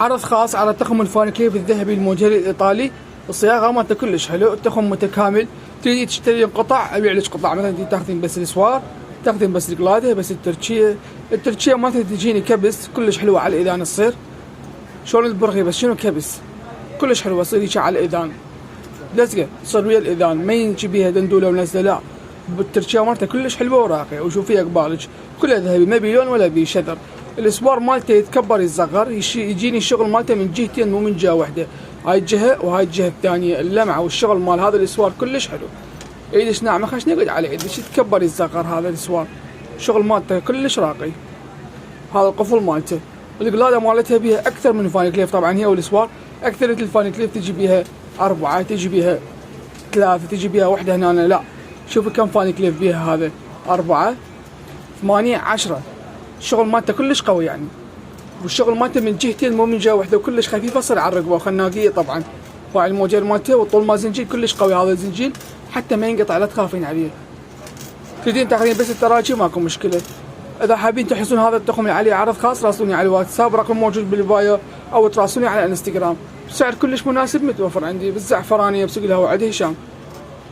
عرض خاص على تخم الفانيكليف الذهبي الموجه الايطالي. الصياغه مالته كلش حلو، التخم متكامل. تريدي تشترين قطع ابيع لك قطع، مثلا تاخذين بس الاسوار، تاخذين بس القلاده، بس التركيه مالته تجيني كبس كلش حلوه على الاذان. تصير شلون البرغي بس شنو كبس كلش حلوه، تصير هيك على الاذان لزقه، تصير ويا الاذان ما ينجي بيها دندوله ونزله، لا بالتركيه مالته كلش حلوه وراقيه. وشوفي قبالك كلها ذهبي، ما بي لون ولا بي شذر. الاسوار مالته يتكبر يصغر، يجيني الشغل مالته من جهتين مو من جهه واحده، هاي الجهه وهاي الجهه الثانيه. اللمعه والشغل مال هذا الاسوار كلش حلو. ايدش ناعمه خش نقعد على ايدش يتكبر يصغر. هذا الاسوار الشغل مالته كلش راقي. هذا القفل مالته، القلاده مالتها بيها اكثر من فانيكليف. طبعا هي والاسوار اكثر الفانيكليف تجي بيها 4، تجي بيها 3، تجي بيها وحده هنا. لا شوفوا كم فانيكليف بيها، هذا 4 8 10. الشغل مالته كلش قوي يعني، والشغل مالته من جهتين مو من جهه واحده، وكلش خفيفه صار على الرقبه وخناقيه. طبعا فاعل الموجر مالته والطول مال زنجيل كلش قوي. هذا الزنجيل حتى ما ينقطع، لا تخافين عليه. تريدين تاخذين بس التراجي ماكو مشكله. اذا حابين تحصلون هذا التخم عليه عرض خاص راسلوني على الواتساب، رقم موجود بالبايو، او تراسلوني على الانستغرام. سعر كلش مناسب متوفر عندي بالزعفرانيه بسوق الهواء عند هشام.